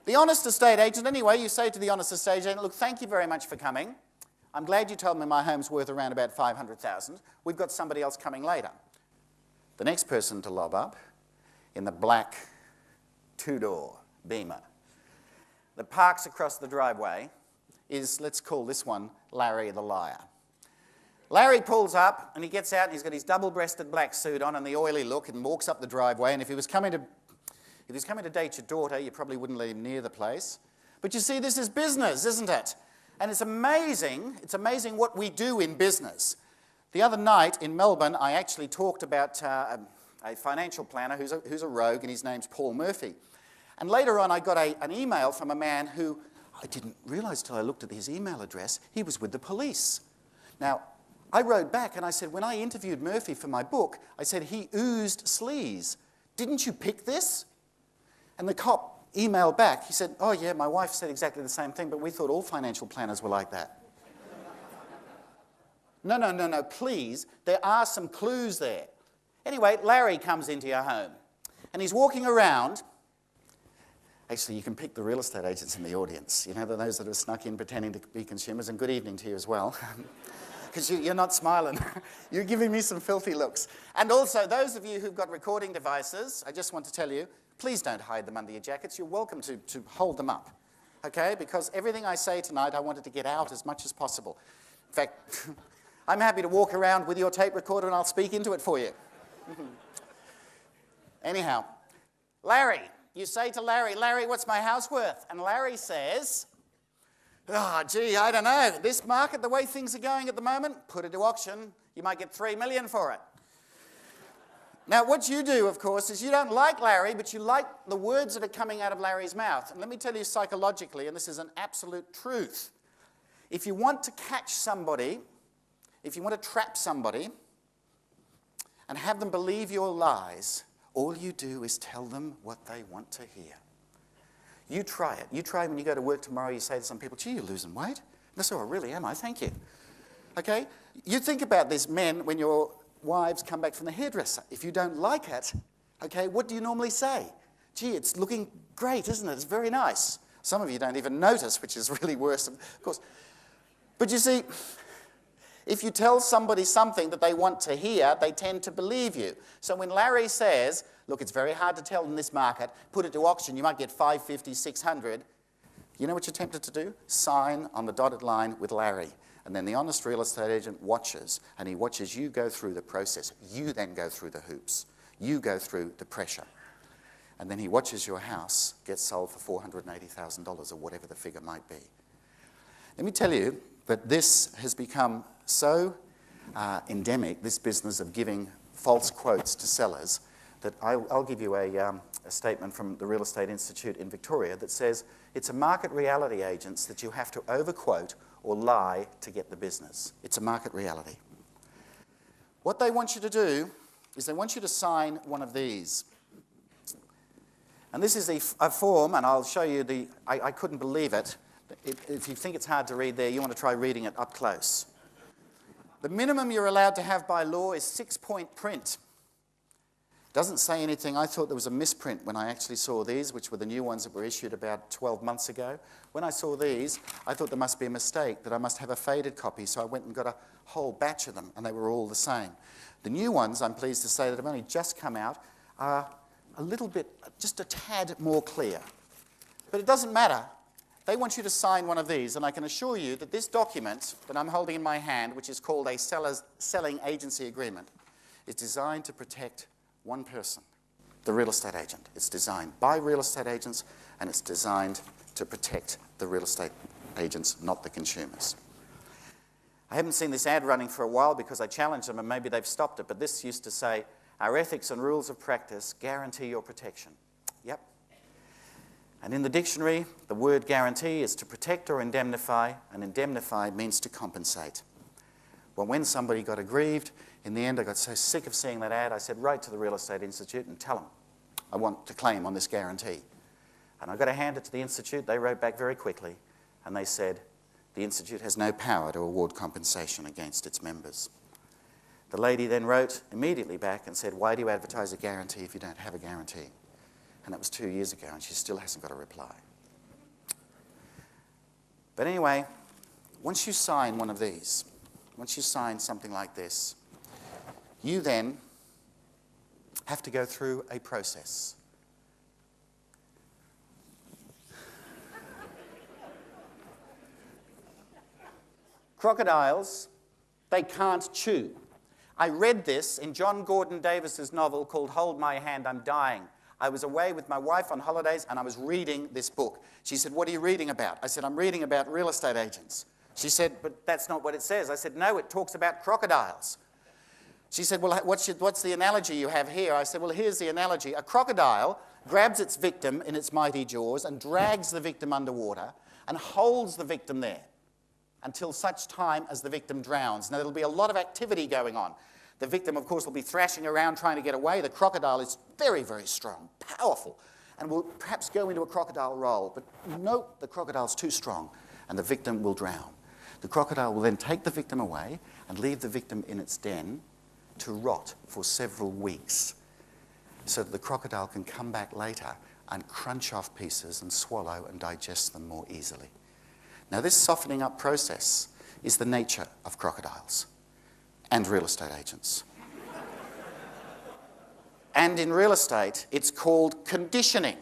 The honest estate agent, anyway, you say to the honest estate agent, look, thank you very much for coming. I'm glad you told me my home's worth around about $500,000. We've got somebody else coming later. The next person to lob up in the black two-door Beamer that parks across the driveway is, let's call this one Larry the Liar. Larry pulls up and he gets out and he's got his double-breasted black suit on and the oily look and walks up the driveway, and if he was coming to date your daughter, you probably wouldn't let him near the place. But you see, this is business, isn't it? And it's amazing what we do in business. The other night in Melbourne, I actually talked about a financial planner who's a rogue, and his name's Paul Murphy. And later on, I got an email from a man who I didn't realise till I looked at his email address, he was with the police. Now, I wrote back and I said, when I interviewed Murphy for my book, I said, he oozed sleaze. Didn't you pick this? And the cop emailed back. He said, oh yeah, my wife said exactly the same thing, but we thought all financial planners were like that. No, please. There are some clues there. Anyway, Larry comes into your home and he's walking around. Actually, you can pick the real estate agents in the audience. You know, those that have snuck in pretending to be consumers, and good evening to you as well. Because you're not smiling. You're giving me some filthy looks. And also, those of you who've got recording devices, I just want to tell you, please don't hide them under your jackets. You're welcome to hold them up, okay? Because everything I say tonight, I wanted to get out as much as possible. In fact, I'm happy to walk around with your tape recorder and I'll speak into it for you. Anyhow, Larry, you say to Larry, Larry, what's my house worth? And Larry says, oh, gee, I don't know. This market, the way things are going at the moment, put it to auction. You might get $3 million for it. Now, what you do, of course, is you don't like Larry, but you like the words that are coming out of Larry's mouth. And let me tell you psychologically, and this is an absolute truth, if you want to catch somebody, if you want to trap somebody and have them believe your lies, all you do is tell them what they want to hear. You try it. You try when you go to work tomorrow, you say to some people, gee, you're losing weight. And they say, oh, really am I? Thank you. Okay? You think about this, men, when your wives come back from the hairdresser. If you don't like it, okay, what do you normally say? Gee, it's looking great, isn't it? It's very nice. Some of you don't even notice, which is really worse, of course. But you see, if you tell somebody something that they want to hear, they tend to believe you. So when Larry says, look, it's very hard to tell in this market, put it to auction, you might get 550, 600, you know what you're tempted to do? Sign on the dotted line with Larry. And then the honest real estate agent watches, and he watches you go through the process. You then go through the hoops. You go through the pressure. And then he watches your house get sold for $480,000 or whatever the figure might be. Let me tell you that this has become so endemic, this business of giving false quotes to sellers, that I'll give you a statement from the Real Estate Institute in Victoria that says it's a market reality, agents, that you have to overquote or lie to get the business. It's a market reality. What they want you to do is they want you to sign one of these. And this is a form, and I'll show you I couldn't believe it. If you think it's hard to read there, you want to try reading it up close. The minimum you're allowed to have by law is 6-point print. Doesn't say anything. I thought there was a misprint when I actually saw these, which were the new ones that were issued about 12 months ago. When I saw these, I thought there must be a mistake, that I must have a faded copy, so I went and got a whole batch of them, and they were all the same. The new ones, I'm pleased to say, that have only just come out, are a little bit, just a tad more clear. But it doesn't matter. They want you to sign one of these, and I can assure you that this document that I'm holding in my hand, which is called a selling agency agreement, is designed to protect one person, the real estate agent. It's designed by real estate agents, and it's designed to protect the real estate agents, not the consumers. I haven't seen this ad running for a while because I challenged them and maybe they've stopped it, but this used to say, our ethics and rules of practice guarantee your protection. Yep. And in the dictionary, the word guarantee is to protect or indemnify, and indemnify means to compensate. Well, when somebody got aggrieved, in the end I got so sick of seeing that ad, I said, write to the Real Estate Institute and tell them I want to claim on this guarantee. And I got to hand it to the Institute. They wrote back very quickly, and they said, the Institute has no power to award compensation against its members. The lady then wrote immediately back and said, why do you advertise a guarantee if you don't have a guarantee? And that was 2 years ago, and she still hasn't got a reply. But anyway, once you sign one of these, once you sign something like this, you then have to go through a process. Crocodiles, they can't chew. I read this in John Gordon Davis's novel called Hold My Hand, I'm Dying. I was away with my wife on holidays and I was reading this book. She said, what are you reading about? I said, I'm reading about real estate agents. She said, but that's not what it says. I said, no, it talks about crocodiles. She said, well, what's the analogy you have here? I said, well, here's the analogy. A crocodile grabs its victim in its mighty jaws and drags the victim underwater and holds the victim there until such time as the victim drowns. Now, there'll be a lot of activity going on. The victim, of course, will be thrashing around trying to get away. The crocodile is very, very strong, powerful, and will perhaps go into a crocodile roll. But note, the crocodile's too strong, and the victim will drown. The crocodile will then take the victim away and leave the victim in its den to rot for several weeks so that the crocodile can come back later and crunch off pieces and swallow and digest them more easily. Now, this softening up process is the nature of crocodiles and real estate agents. And in real estate, it's called conditioning.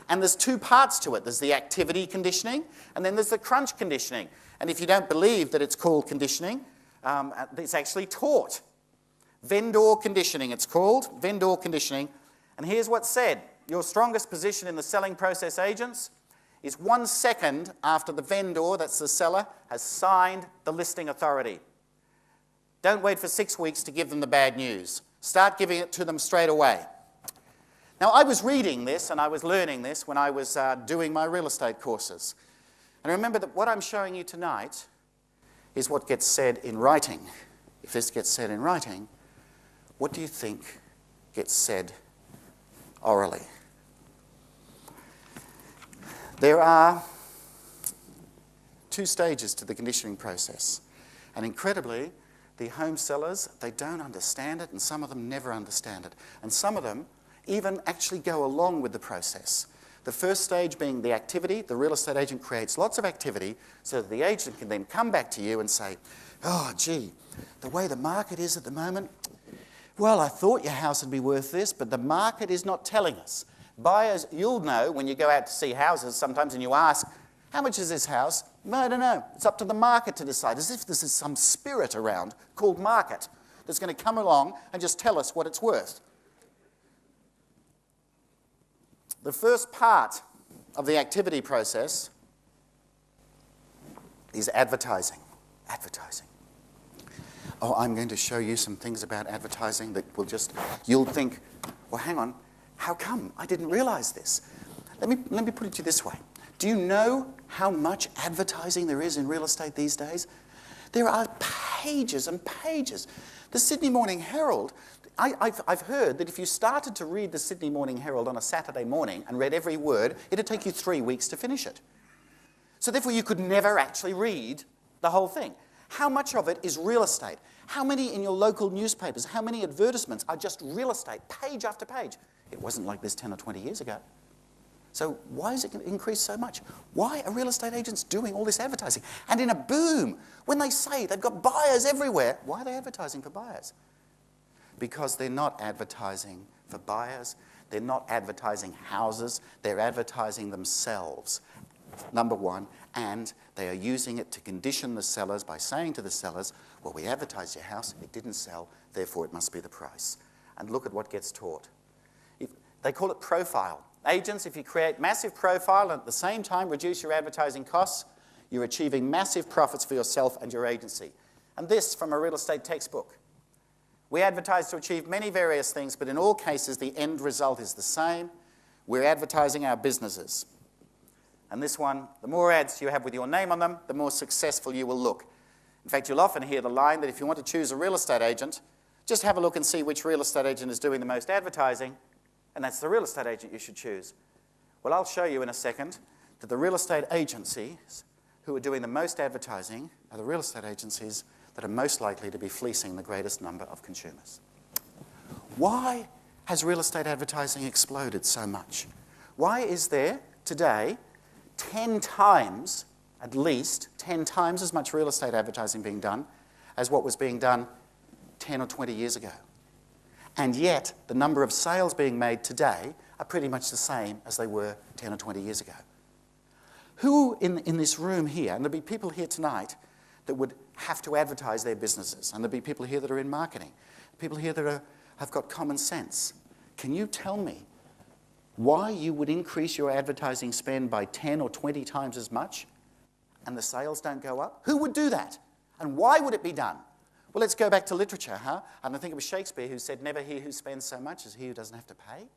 And there's two parts to it. There's the activity conditioning, and then there's the crunch conditioning. And if you don't believe that it's called conditioning, it's actually taught. Vendor conditioning, it's called. Vendor conditioning. And here's what's said. Your strongest position in the selling process, agents, is 1 second after the vendor, that's the seller, has signed the listing authority. Don't wait for 6 weeks to give them the bad news. Start giving it to them straight away. Now, I was reading this and I was learning this when I was doing my real estate courses. And remember that what I'm showing you tonight is what gets said in writing. If this gets said in writing, what do you think gets said orally? There are 2 stages to the conditioning process. And incredibly, the home sellers, they don't understand it, and some of them never understand it. And some of them even actually go along with the process. The first stage being the activity. The real estate agent creates lots of activity so that the agent can then come back to you and say, oh, gee, the way the market is at the moment, well, I thought your house would be worth this, but the market is not telling us. Buyers, you'll know when you go out to see houses sometimes and you ask, how much is this house? No, I don't know. It's up to the market to decide, as if this is some spirit around called market that's going to come along and just tell us what it's worth. The first part of the activity process is advertising. Advertising. Oh, I'm going to show you some things about advertising that will just, you'll think, well, hang on, how come? I didn't realize this. Let me put it to you this way. Do you know how much advertising there is in real estate these days? There are pages and pages. The Sydney Morning Herald, I've heard that if you started to read the Sydney Morning Herald on a Saturday morning and read every word, it'd take you 3 weeks to finish it. So therefore you could never actually read the whole thing. How much of it is real estate? How many in your local newspapers, how many advertisements are just real estate, page after page? It wasn't like this 10 or 20 years ago. So why has it increased so much? Why are real estate agents doing all this advertising? And in a boom, when they say they've got buyers everywhere, why are they advertising for buyers? Because they're not advertising for buyers. They're not advertising houses. They're advertising themselves, number one. And they are using it to condition the sellers by saying to the sellers, well, we advertised your house, it didn't sell, therefore it must be the price. And look at what gets taught. They call it profile. Agents, if you create massive profile and at the same time reduce your advertising costs, you're achieving massive profits for yourself and your agency. And this from a real estate textbook. We advertise to achieve many various things, but in all cases the end result is the same. We're advertising our businesses. And this one, the more ads you have with your name on them, the more successful you will look. In fact, you'll often hear the line that if you want to choose a real estate agent, just have a look and see which real estate agent is doing the most advertising, and that's the real estate agent you should choose. Well, I'll show you in a second that the real estate agencies who are doing the most advertising are the real estate agencies that are most likely to be fleecing the greatest number of consumers. Why has real estate advertising exploded so much? Why is there today 10 times at least 10 times as much real estate advertising being done as what was being done 10 or 20 years ago. And yet, the number of sales being made today are pretty much the same as they were 10 or 20 years ago. Who in this room here, and there'll be people here tonight that would have to advertise their businesses, and there'll be people here that are in marketing, people here that have got common sense. Can you tell me why you would increase your advertising spend by 10 or 20 times as much and the sales don't go up? Who would do that? And why would it be done? Well, let's go back to literature, huh? And I think it was Shakespeare who said, "Never he who spends so much as he who doesn't have to pay."